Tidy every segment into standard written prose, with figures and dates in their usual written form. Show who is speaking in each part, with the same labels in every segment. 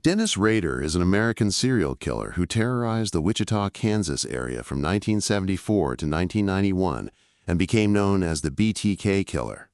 Speaker 1: Dennis Rader is an American serial killer who terrorized the Wichita, Kansas area from 1974 to 1991 and became known as the BTK killer.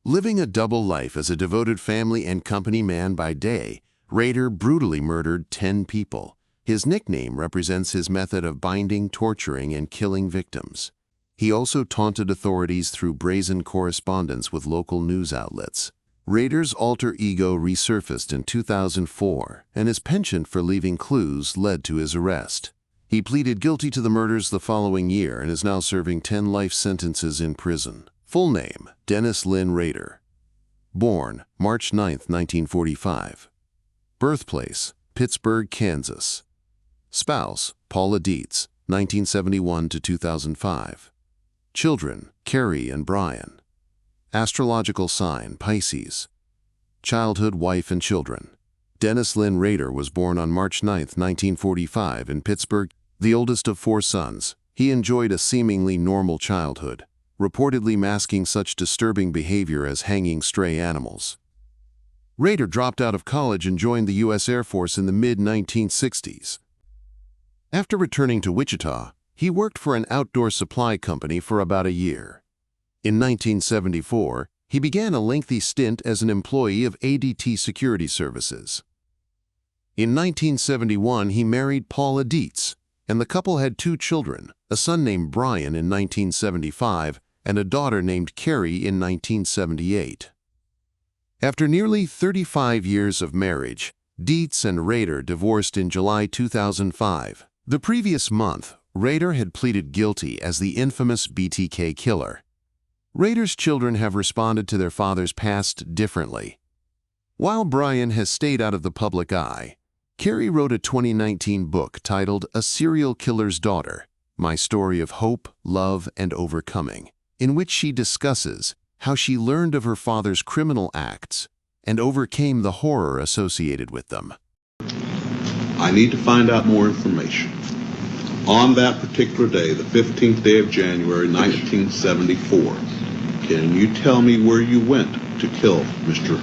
Speaker 1: Living a double life as a devoted family and company man by day, Rader brutally murdered 10 people. His nickname represents his method of binding, torturing, and killing victims. He also taunted authorities through brazen correspondence with local news outlets. Rader's alter ego resurfaced in 2004, and his penchant for leaving clues led to his arrest. He pleaded guilty to the murders the following year and is now serving 10 life sentences in prison. Full name: Dennis Lynn Rader. Born March 9, 1945. Birthplace: Pittsburgh, Kansas. Spouse: Paula Dietz, 1971 to 2005. Children: Carrie and Brian. Astrological sign: Pisces. Childhood, wife, and children. Dennis Lynn Rader was born on March 9, 1945 in Pittsburgh, the oldest of 4 sons. He enjoyed a seemingly normal childhood, reportedly masking such disturbing behavior as hanging stray animals. Rader dropped out of college and joined the U.S. Air Force in the mid-1960s. After returning to Wichita, he worked for an outdoor supply company for about a year. In 1974, he began a lengthy stint as an employee of ADT Security Services. In 1971, he married Paula Dietz, and the couple had 2 children, a son named Brian in 1975 and a daughter named Carrie in 1978. After nearly 35 years of marriage, Dietz and Rader divorced in July 2005. The previous month, Rader had pleaded guilty as the infamous BTK killer. Rader's children have responded to their father's past differently. While Brian has stayed out of the public eye, Carrie wrote a 2019 book titled A Serial Killer's Daughter: My Story of Hope, Love, and Overcoming, in which she discusses how she learned of her father's criminal acts and overcame the horror associated with them.
Speaker 2: I need to find out more information. On that particular day, the 15th day of January, 1974, can you tell me where you went to kill Mr.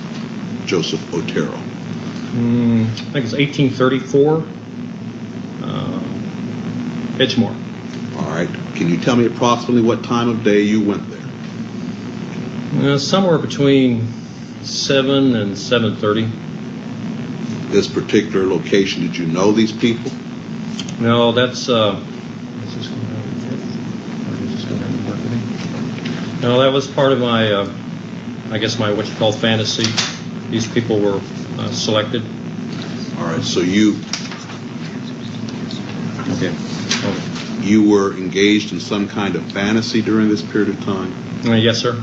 Speaker 2: Joseph Otero?
Speaker 3: I think it's 1834, Edgemore.
Speaker 2: All right. Can you tell me approximately what time of day you went there?
Speaker 3: Somewhere between 7 and 7:30.
Speaker 2: This particular location, did you know these people?
Speaker 3: No, that's no, that was part of my, I guess my what you call fantasy. These people were selected.
Speaker 2: All right. So you were engaged in some kind of fantasy during this period of time?
Speaker 3: Yes, sir.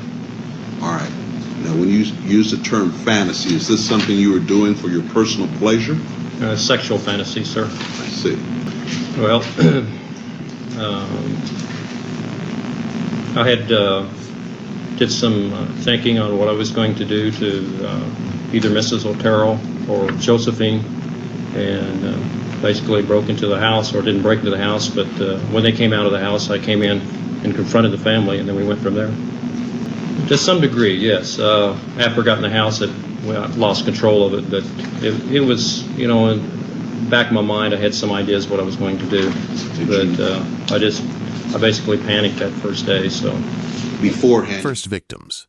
Speaker 2: All right. Now, when you use the term fantasy, is this something you were doing for your personal pleasure?
Speaker 3: Sexual fantasy, sir.
Speaker 2: I see.
Speaker 3: Well, I had did some thinking on what I was going to do to either Mrs. Otero or Josephine, and basically broke into the house, or didn't break into the house, but when they came out of the house, I came in and confronted the family, and then we went from there. To some degree, yes. After I got in the house, I lost control of it, but it was, you know, in the back of my mind, I had some ideas what I was going to do, but I basically panicked that first day, so.
Speaker 2: Beforehand.
Speaker 1: First victims.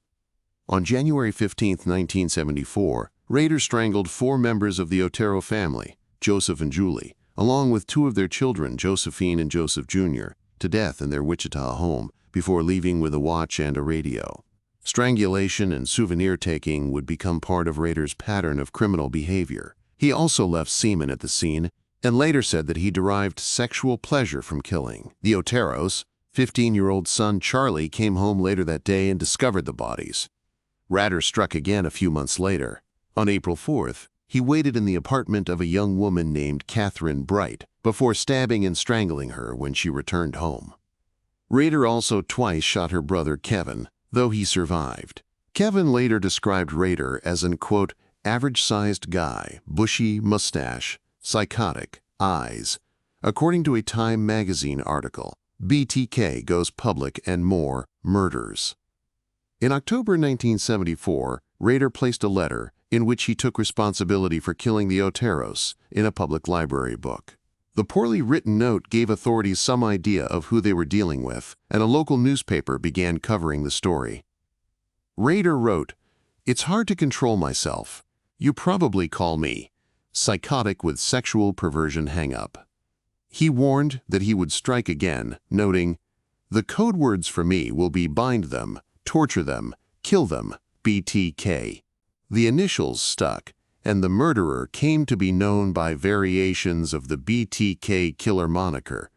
Speaker 1: On January 15, 1974, Rader strangled 4 members of the Otero family, Joseph and Julie, along with 2 of their children, Josephine and Joseph Jr., to death in their Wichita home before leaving with a watch and a radio. Strangulation and souvenir taking would become part of Rader's pattern of criminal behavior. He also left semen at the scene and later said that he derived sexual pleasure from killing. The Oteros' 15-year-old son Charlie came home later that day and discovered the bodies. Rader struck again a few months later. On April 4th, he waited in the apartment of a young woman named Catherine Bright before stabbing and strangling her when she returned home. Rader also twice shot her brother Kevin, though he survived. Kevin later described Rader as an, quote, average-sized guy, bushy mustache, psychotic, eyes. According to a Time magazine article, BTK goes public and more murders. In October 1974, Rader placed a letter in which he took responsibility for killing the Oteros in a public library book. The poorly written note gave authorities some idea of who they were dealing with, and a local newspaper began covering the story. Rader wrote, "It's hard to control myself. You probably call me psychotic with sexual perversion hang-up." He warned that he would strike again, noting, "The code words for me will be bind them, torture them, kill them, BTK." The initials stuck, and the murderer came to be known by variations of the BTK killer moniker,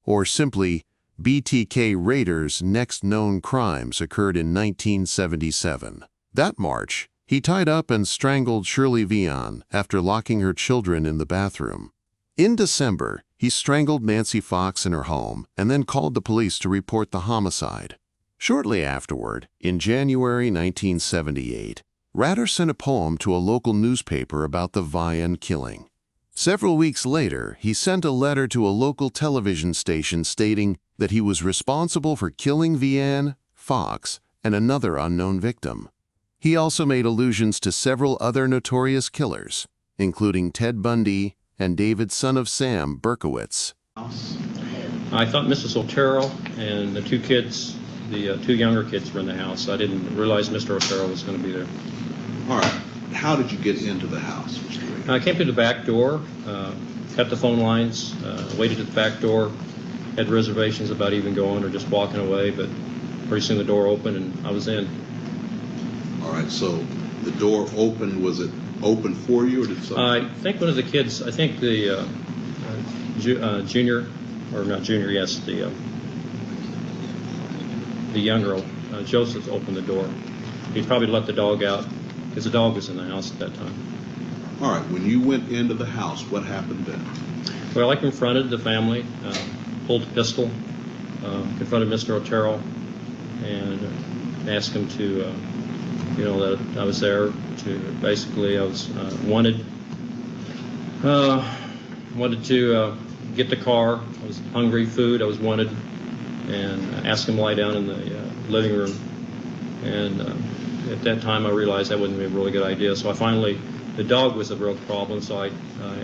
Speaker 1: or simply, BTK Rader's next known crimes occurred in 1977. That March, he tied up and strangled Shirley Vian after locking her children in the bathroom. In December, he strangled Nancy Fox in her home and then called the police to report the homicide. Shortly afterward, in January 1978, Rader sent a poem to a local newspaper about the Vian killing. Several weeks later, he sent a letter to a local television station stating that he was responsible for killing Vian, Fox, and another unknown victim. He also made allusions to several other notorious killers, including Ted Bundy and David son of Sam Berkowitz.
Speaker 3: I thought Mrs. Otero and the two kids, the two younger kids, were in the house. I didn't realize Mr. Otero was going to be there.
Speaker 2: All right. How did you get into the house, Mr. Rader?
Speaker 3: I came to the back door, cut the phone lines, waited at the back door, had reservations about even going or just walking away, but pretty soon the door opened and I was in.
Speaker 2: All right, so the door opened, was it open for you or did somebody?
Speaker 3: I think one of the kids, I think the junior, or not junior, yes, the young girl, Joseph, opened the door. He probably let the dog out because the dog was in the house at that time.
Speaker 2: All right, when you went into the house, what happened then?
Speaker 3: Well, I confronted the family, pulled a pistol, confronted Mr. Otero, and asked him to, that I was there to, basically, I was wanted to get the car. I was hungry, food, I was wanted, and asked him to lie down in the living room. And at that time, I realized that wouldn't be a really good idea. So the dog was a real problem, so I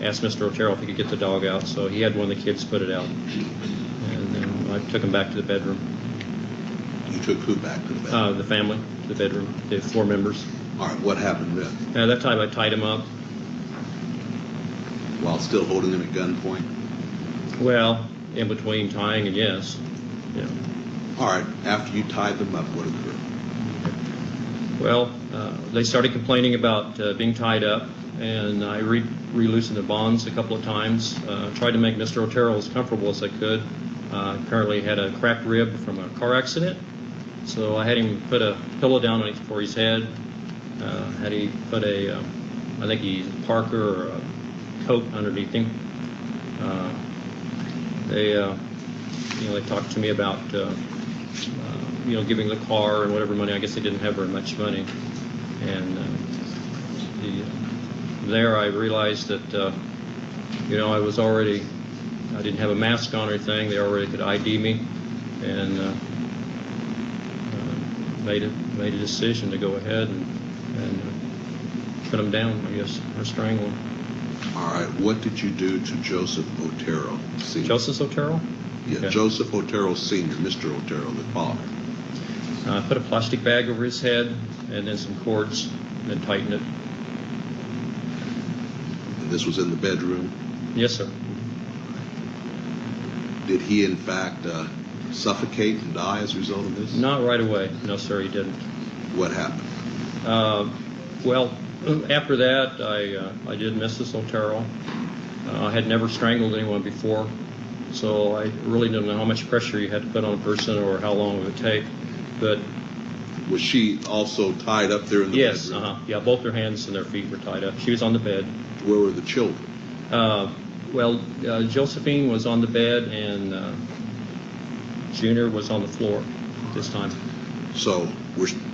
Speaker 3: asked Mr. Otero if he could get the dog out. So he had one of the kids put it out. And then I took him back to the bedroom.
Speaker 2: You took who back to the bedroom?
Speaker 3: The family, the bedroom, the 4 members.
Speaker 2: All right, what happened then?
Speaker 3: At that time, I tied him up.
Speaker 2: While still holding him at gunpoint?
Speaker 3: Well, in between tying and yes. Yeah.
Speaker 2: All right, after you tied them up, what occurred?
Speaker 3: Well, they started complaining about being tied up, and I re-loosened the bonds a couple of times, tried to make Mr. Otero as comfortable as I could. Apparently had a cracked rib from a car accident, so I had him put a pillow down for his head, had he put I think he's Parker or a coat underneath him. They talked to me about giving the car and whatever money. I guess they didn't have very much money. And there I realized that, I didn't have a mask on or anything. They already could ID me, and made a decision to go ahead and put them down, I guess, or strangle them.
Speaker 2: All right, what did you do to Joseph Otero Sr.?
Speaker 3: Joseph Otero?
Speaker 2: Yeah,
Speaker 3: Okay.
Speaker 2: Joseph Otero Sr., Mr. Otero, the father.
Speaker 3: I put a plastic bag over his head and then some cords and then tightened it.
Speaker 2: And this was in the bedroom?
Speaker 3: Yes, sir.
Speaker 2: Did he, in fact, suffocate and die as a result of this?
Speaker 3: Not right away. No, sir, he didn't.
Speaker 2: What happened?
Speaker 3: Well, after that, I did Mrs. Otero. I had never strangled anyone before, so I really didn't know how much pressure you had to put on a person or how long it would take. But
Speaker 2: was she also tied up there in the
Speaker 3: yes,
Speaker 2: bedroom?
Speaker 3: yeah, both her hands and their feet were tied up. She was on the bed.
Speaker 2: Where were the children?
Speaker 3: Josephine was on the bed and Junior was on the floor at this time.
Speaker 2: So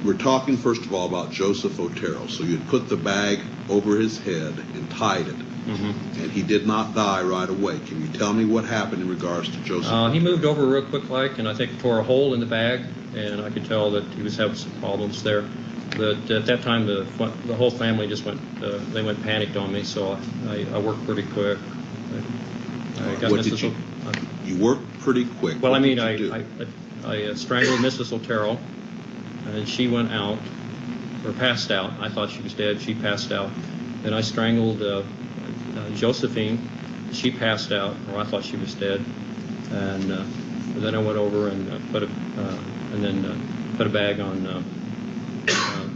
Speaker 2: we're talking first of all about Joseph Otero. So you had put the bag over his head and tied it, and he did not die right away. Can you tell me what happened in regards to Joseph?
Speaker 3: He moved over real quick, and I think tore a hole in the bag, and I could tell that he was having some problems there. But at that time, the whole family just went, they went panicked on me, so I worked pretty quick. I got
Speaker 2: What did
Speaker 3: Mrs.
Speaker 2: you worked pretty quick.
Speaker 3: Well,
Speaker 2: What
Speaker 3: I mean,
Speaker 2: did you do?
Speaker 3: I strangled Mrs. Otero, and she went out, or passed out. I thought she was dead. She passed out. Then I strangled Josephine. She passed out, or I thought she was dead. And then I went over and put a bag on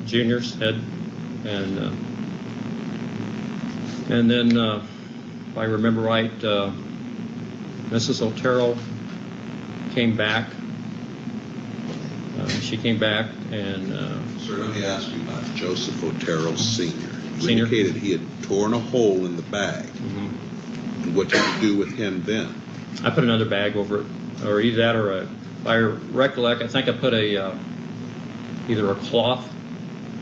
Speaker 3: Junior's head, and then if I remember right, Mrs. Otero came back. She came back and.
Speaker 2: Sir, let me ask you about Joseph Otero Sr. You
Speaker 3: Senior?
Speaker 2: indicated he had torn a hole in the bag.
Speaker 3: Mm-hmm.
Speaker 2: And what did you do with him then?
Speaker 3: I put another bag over it, or either that or if I recollect, I think I put either a cloth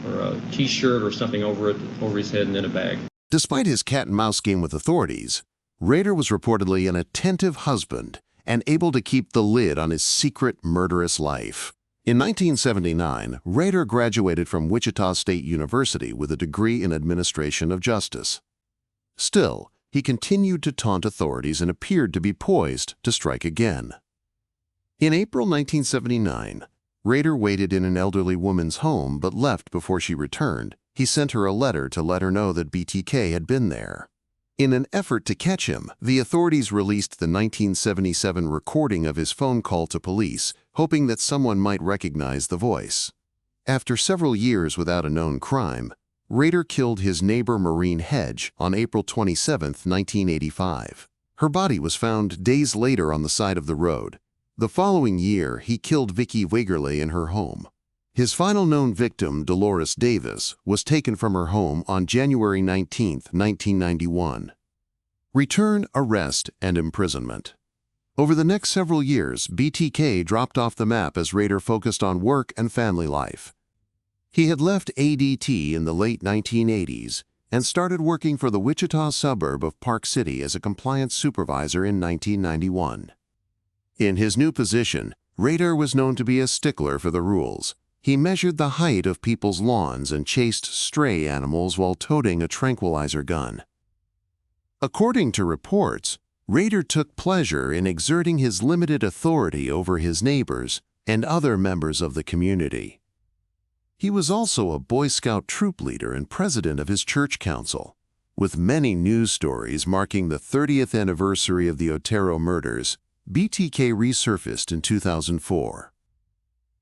Speaker 3: or a T-shirt or something over his head, and then a bag.
Speaker 1: Despite his cat-and-mouse game with authorities, Rader was reportedly an attentive husband and able to keep the lid on his secret murderous life. In 1979, Rader graduated from Wichita State University with a degree in administration of justice. Still, he continued to taunt authorities and appeared to be poised to strike again. In April 1979, Rader waited in an elderly woman's home but left before she returned. He sent her a letter to let her know that BTK had been there. In an effort to catch him, the authorities released the 1977 recording of his phone call to police, hoping that someone might recognize the voice. After several years without a known crime, Rader killed his neighbor Maureen Hedge on April 27, 1985. Her body was found days later on the side of the road. The following year, he killed Vicki Wagerly in her home. His final known victim, Dolores Davis, was taken from her home on January 19, 1991. Return, arrest, and imprisonment. Over the next several years, BTK dropped off the map as Rader focused on work and family life. He had left ADT in the late 1980s and started working for the Wichita suburb of Park City as a compliance supervisor in 1991. In his new position, Rader was known to be a stickler for the rules. He measured the height of people's lawns and chased stray animals while toting a tranquilizer gun. According to reports, Rader took pleasure in exerting his limited authority over his neighbors and other members of the community. He was also a Boy Scout troop leader and president of his church council. With many news stories marking the 30th anniversary of the Otero murders, BTK resurfaced in 2004.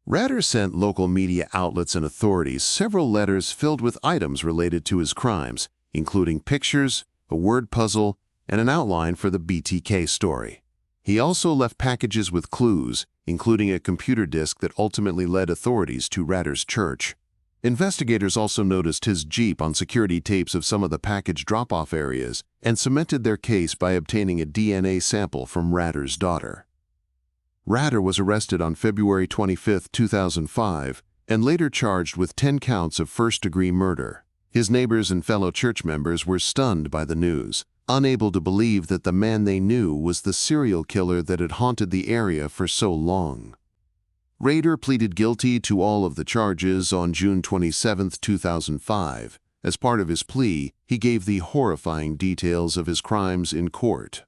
Speaker 1: Rader sent local media outlets and authorities several letters filled with items related to his crimes, including pictures, a word puzzle, and an outline for the BTK story. He also left packages with clues, including a computer disk that ultimately led authorities to Rader's church. Investigators also noticed his Jeep on security tapes of some of the package drop-off areas and cemented their case by obtaining a DNA sample from Rader's daughter. Rader was arrested on February 25, 2005, and later charged with 10 counts of first-degree murder. His neighbors and fellow church members were stunned by the news, unable to believe that the man they knew was the serial killer that had haunted the area for so long. Rader pleaded guilty to all of the charges on June 27, 2005. As part of his plea, he gave the horrifying details of his crimes in court.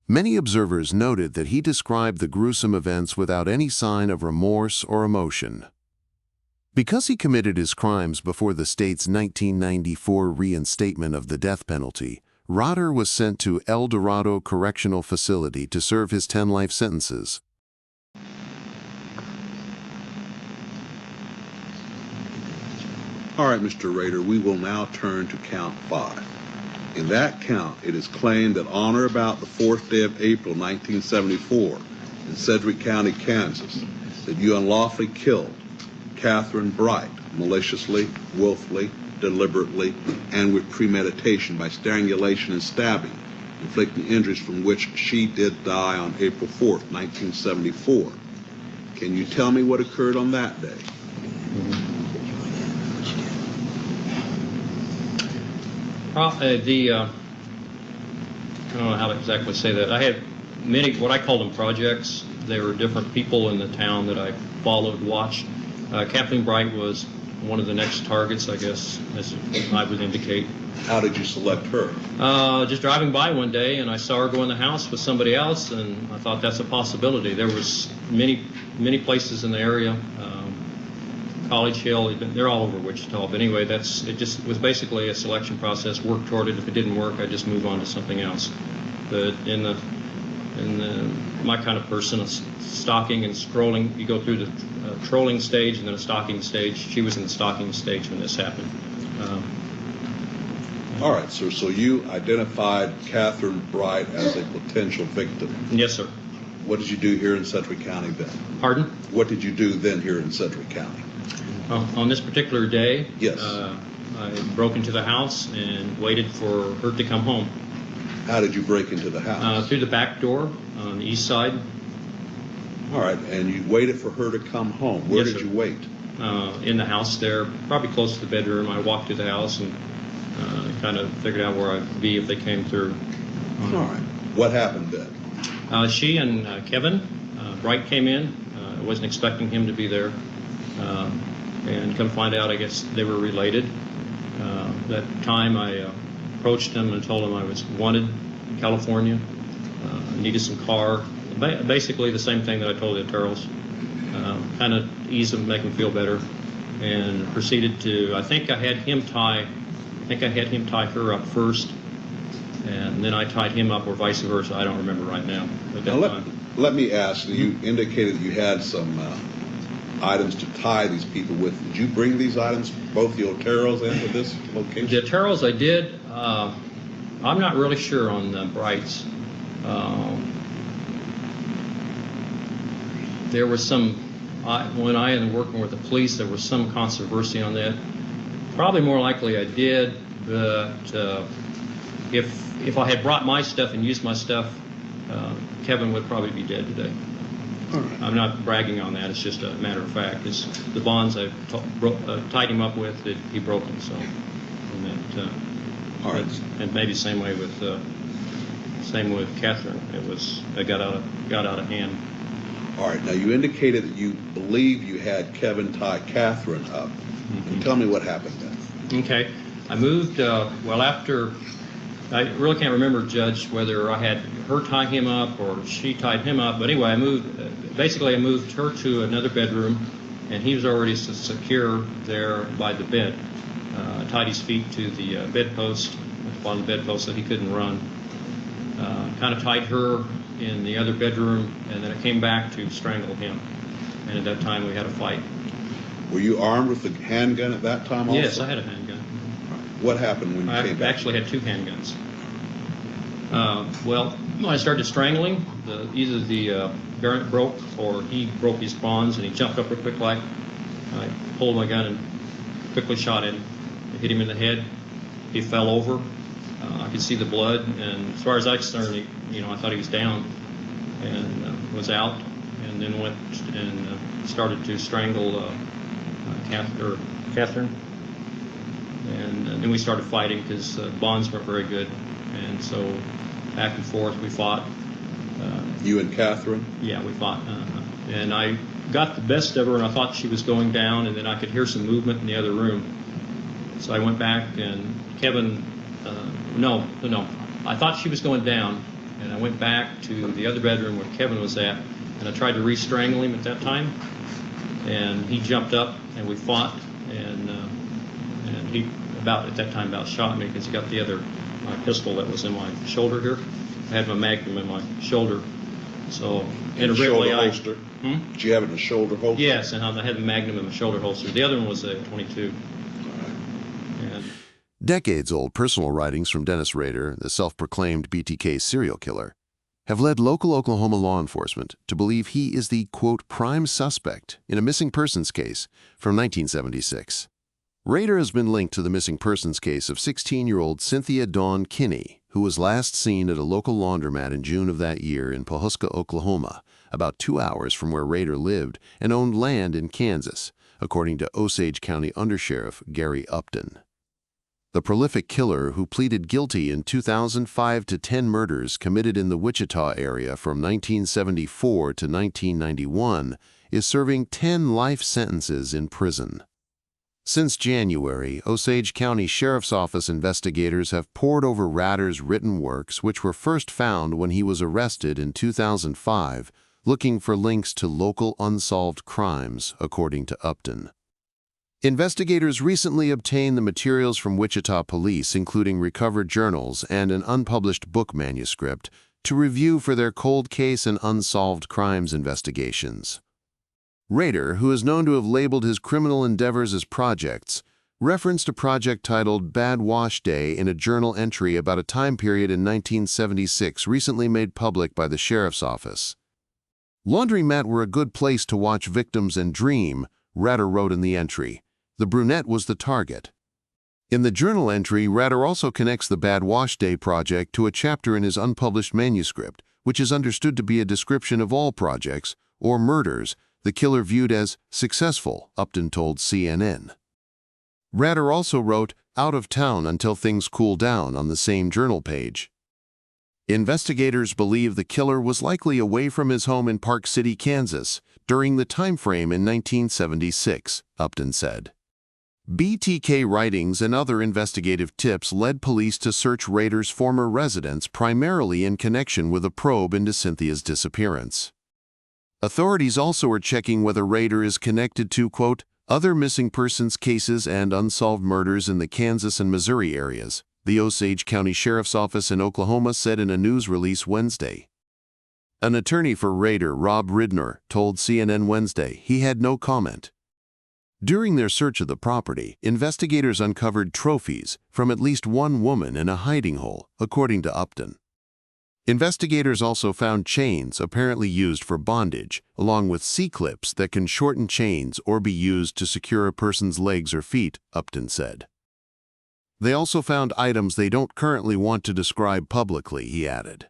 Speaker 1: Many observers noted that he described the gruesome events without any sign of remorse or emotion. Because he committed his crimes before the state's 1994 reinstatement of the death penalty, Rader was sent to El Dorado Correctional Facility to serve his 10 life sentences.
Speaker 2: All right, Mr. Rader, we will now turn to count 5. In that count, it is claimed that on or about the 4th day of April 1974 in Sedgwick County, Kansas, that you unlawfully killed Catherine Bright maliciously, willfully, deliberately, and with premeditation by strangulation and stabbing, inflicting injuries from which she did die on April 4th, 1974. Can you tell me what occurred on that day?
Speaker 3: I don't know how to exactly say that. I had many, what I call them projects. There were different people in the town that I followed, watched. Kathleen Bright was one of the next targets, I guess, as I would indicate.
Speaker 2: How did you select her?
Speaker 3: Just driving by one day, and I saw her go in the house with somebody else, and I thought that's a possibility. There was many places in the area, College Hill, they're all over Wichita. But anyway, it just was basically a selection process. Work toward it. If it didn't work, I'd just move on to something else. But in my kind of person, stalking and scrolling, you go through the trolling stage and then a stalking stage. She was in the stalking stage when this happened.
Speaker 2: All right, sir. So you identified Catherine Bright as a potential victim.
Speaker 3: Yes, sir.
Speaker 2: What did you do here in Sedgwick County then?
Speaker 3: Pardon?
Speaker 2: What did you do then here in Sedgwick County?
Speaker 3: On this particular day,
Speaker 2: yes,
Speaker 3: I broke into the house and waited for her to come home.
Speaker 2: How did you break into the house?
Speaker 3: Through the back door on the east side.
Speaker 2: All right, and you waited for her to come home. Where
Speaker 3: Yes,
Speaker 2: did
Speaker 3: sir.
Speaker 2: you wait?
Speaker 3: In the house there, probably close to the bedroom. I walked through the house and kind of figured out where I'd be if they came through.
Speaker 2: All right. What happened then?
Speaker 3: She and Kevin Bright came in. I wasn't expecting him to be there. And come find out, I guess they were related. That time I approached him and told him I was wanted in California, needed some car. Basically the same thing that I told the Turtles. Kind of ease him, make him feel better. And proceeded to, I think I had him tie her up first, and then I tied him up, or vice versa. I don't remember right now.
Speaker 2: Let me ask, you indicated that you had some items to tie these people with. Did you bring these items, both the Oteros and to this location?
Speaker 3: The Oteros I did. I'm not really sure on the Brights. There was some, when I was working with the police, there was some controversy on that. Probably more likely I did, but if I had brought my stuff and used my stuff, Kevin would probably be dead today.
Speaker 2: All right.
Speaker 3: I'm not bragging on that. It's just a matter of fact. It's the bonds I tied him up with that he broke them. So, and that,
Speaker 2: all right.
Speaker 3: And maybe same with Catherine. It got out of hand.
Speaker 2: All right. Now you indicated that you believe you had Kevin tie Catherine up. Mm-hmm. Tell me what happened then.
Speaker 3: Okay. I moved. After. I really can't remember, Judge, whether I had her tie him up or she tied him up. But anyway, I moved her to another bedroom, and he was already secure there by the bed. I tied his feet to the bedpost, at the bottom of the bedpost, so he couldn't run. Kind of tied her in the other bedroom, and then I came back to strangle him. And at that time, we had a fight.
Speaker 2: Were you armed with a handgun at that time also?
Speaker 3: Yes, I had a handgun.
Speaker 2: What happened when you came back?
Speaker 3: I actually had two handguns. When I started strangling, either the barrel broke or he broke his bonds, and he jumped up real quick like. I pulled my gun and quickly shot him. I hit him in the head. He fell over. I could see the blood, and as far as I was concerned, I thought he was down and was out, and then went and started to strangle Catherine. And then we started fighting because bonds weren't very good, and so back and forth we fought.
Speaker 2: You and Catherine?
Speaker 3: Yeah, we fought. And I got the best of her, and I thought she was going down, and then I could hear some movement in the other room. So I went back, and Kevin, no, I thought she was going down, and I went back to the other bedroom where Kevin was at, and I tried to re-strangle him at that time, and he jumped up, and we fought, and he at that time shot me because he got the other pistol that was in my shoulder here. I had my Magnum in my shoulder. So
Speaker 2: shoulder holster? Did you have it in a shoulder holster?
Speaker 3: Yes, and I had the Magnum in my shoulder holster. The other one was a .22.
Speaker 1: Decades-old personal writings from Dennis Rader, the self-proclaimed BTK serial killer, have led local Oklahoma law enforcement to believe he is the, quote, prime suspect in a missing persons case from 1976. Rader has been linked to the missing persons case of 16-year-old Cynthia Dawn Kinney, who was last seen at a local laundromat in June of that year in Pawhuska, Oklahoma, about 2 hours from where Rader lived and owned land in Kansas, according to Osage County Undersheriff Gary Upton. The prolific killer, who pleaded guilty in 2005 to 10 murders committed in the Wichita area from 1974 to 1991, is serving 10 life sentences in prison. Since January, Osage County Sheriff's Office investigators have pored over Ratter's written works, which were first found when he was arrested in 2005, looking for links to local unsolved crimes, according to Upton. Investigators recently obtained the materials from Wichita police, including recovered journals and an unpublished book manuscript, to review for their cold case and unsolved crimes investigations. Rader, who is known to have labeled his criminal endeavors as projects, referenced a project titled Bad Wash Day in a journal entry about a time period in 1976 recently made public by the sheriff's office. "Laundromat were a good place to watch victims and dream," Rader wrote in the entry. The brunette was the target. In the journal entry, Rader also connects the Bad Wash Day project to a chapter in his unpublished manuscript, which is understood to be a description of all projects, or murders, the killer viewed as successful, Upton told CNN. Rader also wrote, "Out of town until things cool down," on the same journal page. Investigators believe the killer was likely away from his home in Park City, Kansas, during the time frame in 1976, Upton said. BTK writings and other investigative tips led police to search Rader's former residence primarily in connection with a probe into Cynthia's disappearance. Authorities also are checking whether Rader is connected to, quote, "other missing persons cases and unsolved murders in the Kansas and Missouri areas," the Osage County Sheriff's Office in Oklahoma said in a news release Wednesday. An attorney for Rader, Rob Ridner, told CNN Wednesday he had no comment. During their search of the property, investigators uncovered trophies from at least one woman in a hiding hole, according to Upton. Investigators also found chains apparently used for bondage, along with C-clips that can shorten chains or be used to secure a person's legs or feet, Upton said. They also found items they don't currently want to describe publicly, he added.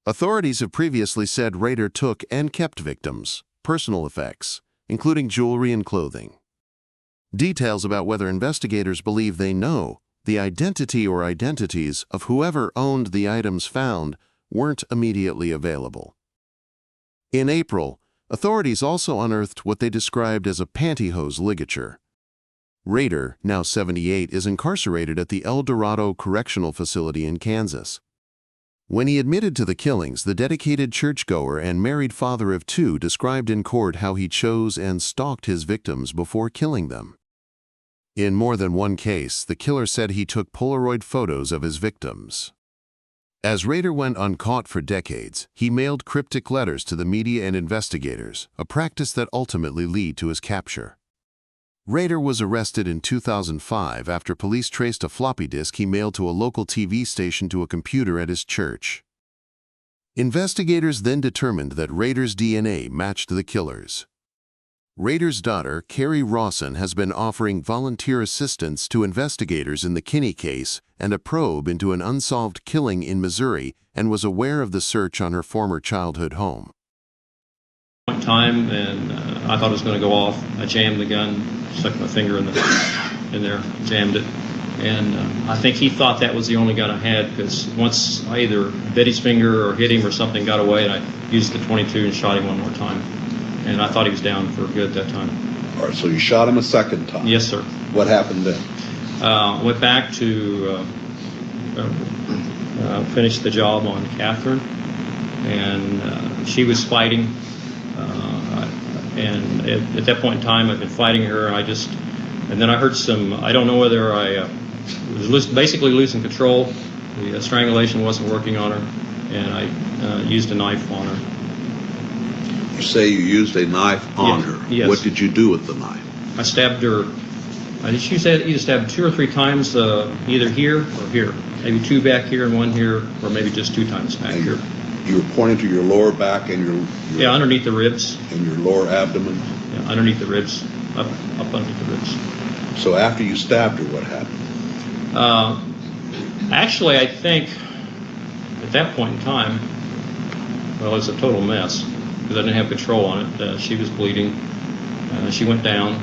Speaker 1: Authorities have previously said Rader took and kept victims' personal effects, including jewelry and clothing. Details about whether investigators believe they know the identity or identities of whoever owned the items found weren't immediately available. In April, authorities also unearthed what they described as a pantyhose ligature. Rader, now 78, is incarcerated at the El Dorado Correctional Facility in Kansas. When he admitted to the killings, the dedicated churchgoer and married father of two described in court how he chose and stalked his victims before killing them. In more than one case, the killer said he took Polaroid photos of his victims. As Rader went uncaught for decades, he mailed cryptic letters to the media and investigators, a practice that ultimately led to his capture. Rader was arrested in 2005 after police traced a floppy disk he mailed to a local TV station to a computer at his church. Investigators then determined that Rader's DNA matched the killer's. Rader's daughter, Carrie Rawson, has been offering volunteer assistance to investigators in the Kinney case and a probe into an unsolved killing in Missouri, and was aware of the search on her former childhood home.
Speaker 3: One time, and I thought it was going to go off. I jammed the gun, stuck my finger in there, jammed it, and I think he thought that was the only gun I had, because once I either bit his finger or hit him or something got away, and I used the .22 and shot him one more time. And I thought he was down for good that time.
Speaker 2: All right, so you shot him a second time.
Speaker 3: Yes, sir.
Speaker 2: What happened then?
Speaker 3: Went back to finish the job on Catherine, and she was fighting. And at that point in time, I've been fighting her. And then I heard some. I don't know whether I was basically losing control. The strangulation wasn't working on her, and I used a knife on her.
Speaker 2: You say you used a knife on her.
Speaker 3: Yes.
Speaker 2: What did you do with the knife?
Speaker 3: I stabbed her. She said either stabbed 2 or 3 times, either here or here. Maybe 2 back here and 1 here, or maybe just 2 times back here.
Speaker 2: You were pointing to your lower back and your
Speaker 3: underneath the ribs.
Speaker 2: And your lower abdomen.
Speaker 3: Yeah, underneath the ribs, up underneath the ribs.
Speaker 2: So after you stabbed her, what happened?
Speaker 3: Actually, I think at that point in time, well, it was a total mess, because I didn't have control on it. She was bleeding. She went down.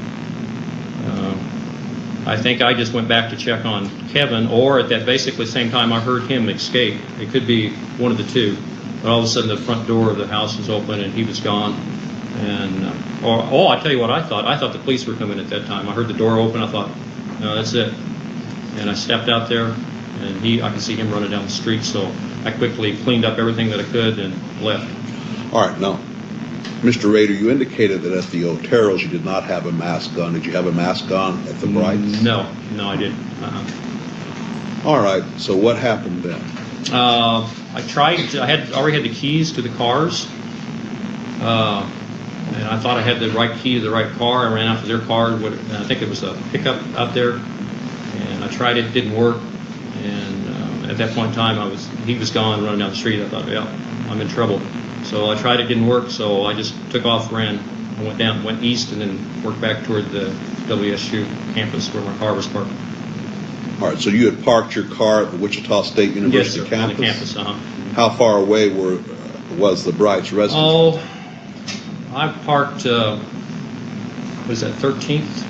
Speaker 3: I think I just went back to check on Kevin, or at that basically same time I heard him escape. It could be one of the two. But all of a sudden the front door of the house was open and he was gone. And I tell you what I thought. I thought the police were coming at that time. I heard the door open. I thought, no, that's it. And I stepped out there, and I could see him running down the street. So I quickly cleaned up everything that I could and left.
Speaker 2: All right, now, Mr. Rader, you indicated that at the Oteros you did not have a mask on. Did you have a mask on at the Brights?
Speaker 3: No, I didn't.
Speaker 2: All right, so what happened then?
Speaker 3: I tried. I already had the keys to the cars, and I thought I had the right key to the right car. I ran out to their car. And I think it was a pickup out there, and I tried it. Didn't work. And at that point in time, he was gone, running down the street. I thought, yeah, I'm in trouble. So I tried it. Didn't work. So I just took off, ran. I went east, and then worked back toward the WSU campus where my car was parked.
Speaker 2: All right, so you had parked your car at the Wichita State University
Speaker 3: Yes, sir,
Speaker 2: campus?
Speaker 3: on the campus,
Speaker 2: How far away was the Brights residence?
Speaker 3: Oh, I parked, was that 13th?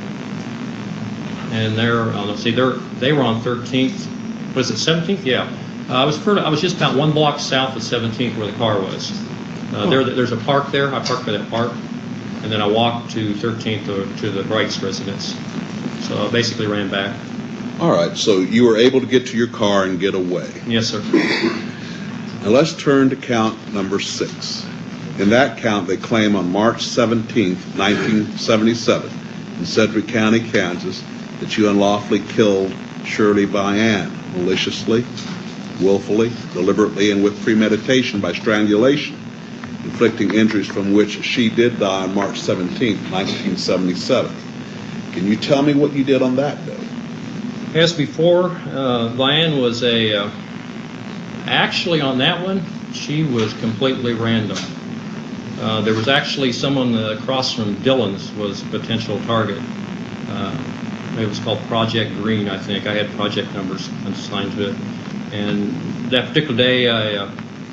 Speaker 3: And they were on 13th. Was it 17th? Yeah. I was just about 1 block south of 17th where the car was. There's a park there. I parked by that park. And then I walked to 13th to the Brights residence. So I basically ran back.
Speaker 2: All right, so you were able to get to your car and get away.
Speaker 3: Yes, sir.
Speaker 2: Now let's turn to count number 6. In that count, they claim on March 17, 1977, in Sedgwick County, Kansas, that you unlawfully killed Shirley Vian maliciously, willfully, deliberately, and with premeditation by strangulation, inflicting injuries from which she did die on March 17, 1977. Can you tell me what you did on that day?
Speaker 3: As before, Vian was actually on that one, she was completely random. There was actually someone across from Dillon's was a potential target. It was called Project Green, I think. I had project numbers assigned to it. And that particular day, I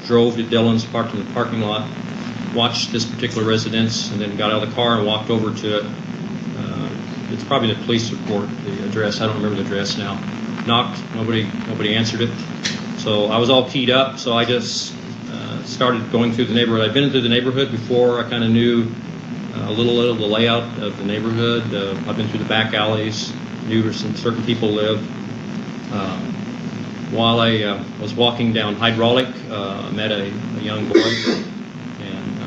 Speaker 3: drove to Dillon's, parked in the parking lot, watched this particular residence, and then got out of the car and walked over to it. It's probably the police report, the address. I don't remember the address now. Knocked, nobody answered it. So I was all keyed up, so I just started going through the neighborhood. I'd been into the neighborhood before. I kind of knew a little of the layout of the neighborhood. I've been through the back alleys, knew where some certain people lived. While I was walking down Hydraulic, I met a young boy and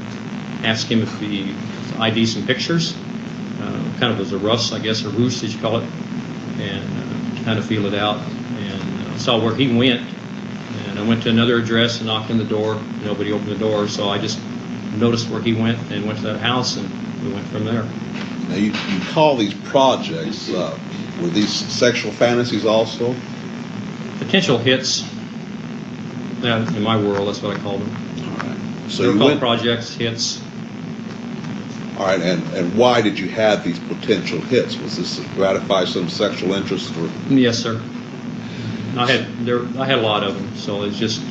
Speaker 3: asked him if he could ID some pictures. Kind of as a rust, I guess, a ruse, as you call it, and kind of feel it out. And saw where he went. And I went to another address and knocked on the door. Nobody opened the door, so I just noticed where he went and went to that house, and we went from there.
Speaker 2: Now, you call these projects, were these sexual fantasies also?
Speaker 3: Potential hits. In my world, that's what I call them.
Speaker 2: All right. So
Speaker 3: They're
Speaker 2: you
Speaker 3: called
Speaker 2: went,
Speaker 3: projects, hits.
Speaker 2: all right, and why did you have these potential hits? Was this to gratify some sexual interest? Or?
Speaker 3: Yes, sir. I had a lot of them, so it's just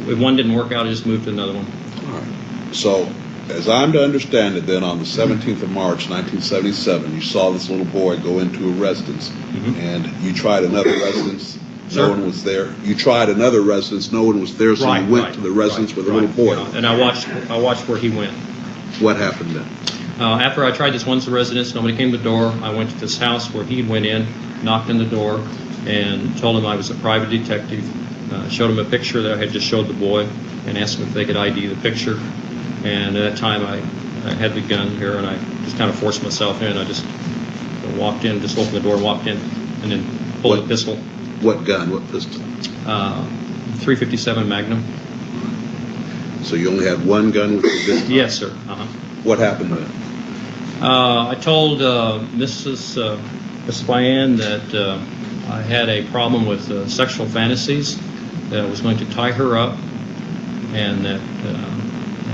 Speaker 3: if one didn't work out, I just moved to another one.
Speaker 2: All right. So, as I'm to understand it, then on the 17th of March, 1977, you saw this little boy go into a residence, and you tried another residence. No one was there. You tried another residence. No one was there, so you went to the residence with the little boy.
Speaker 3: Yeah. And I watched where he went.
Speaker 2: What happened then?
Speaker 3: After I tried this once residence, nobody came to the door. I went to this house where he went in, knocked on the door, and told him I was a private detective. Showed him a picture that I had just showed the boy, and asked him if they could ID the picture. And at that time, I had the gun here, and I just kind of forced myself in. I just walked in, just opened the door, walked in, and then pulled a pistol.
Speaker 2: What gun? What pistol?
Speaker 3: 357 Magnum.
Speaker 2: So you only had one gun with the pistol?
Speaker 3: Yes, sir.
Speaker 2: What happened then?
Speaker 3: I told Mrs. Vian that I had a problem with sexual fantasies, that I was going to tie her up, and that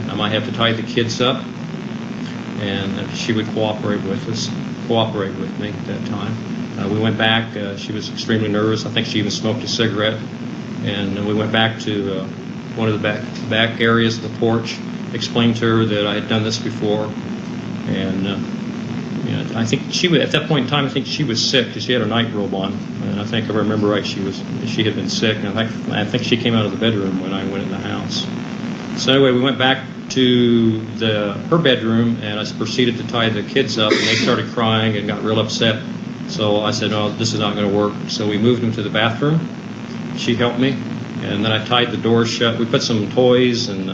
Speaker 3: I might have to tie the kids up, and that she would cooperate with me at that time. We went back. She was extremely nervous. I think she even smoked a cigarette. And we went back to one of the back areas of the porch, explained to her that I had done this before. And I think at that point in time, I think she was sick because she had her night robe on. And I think if I remember right, she had been sick. And I think she came out of the bedroom when I went in the house. So anyway, we went back to her bedroom, and I proceeded to tie the kids up, and they started crying and got real upset. So I said, "Oh, this is not going to work." So we moved them to the bathroom. She helped me, and then I tied the door shut. We put some toys and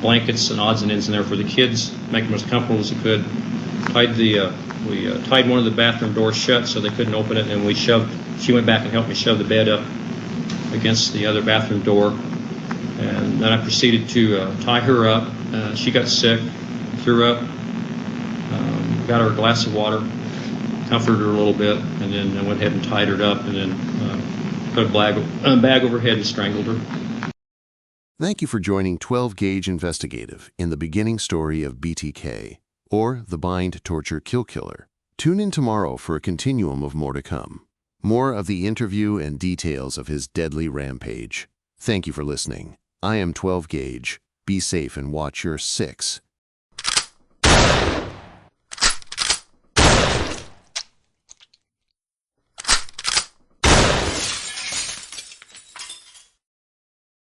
Speaker 3: blankets and odds and ends in there for the kids, make them as comfortable as we could. We tied one of the bathroom doors shut so they couldn't open it, and she went back and helped me shove the bed up against the other bathroom door. And then I proceeded to tie her up. She got sick, threw up, got her a glass of water, comforted her a little bit, and then I went ahead and tied her up, and then put a bag over her head and strangled her.
Speaker 1: Thank you for joining 12 Gauge Investigative in the beginning story of BTK, or the Bind, Torture, Kill Killer. Tune in tomorrow for a continuum of more to come. More of the interview and details of his deadly rampage. Thank you for listening. I am 12 Gauge. Be safe and watch your 6.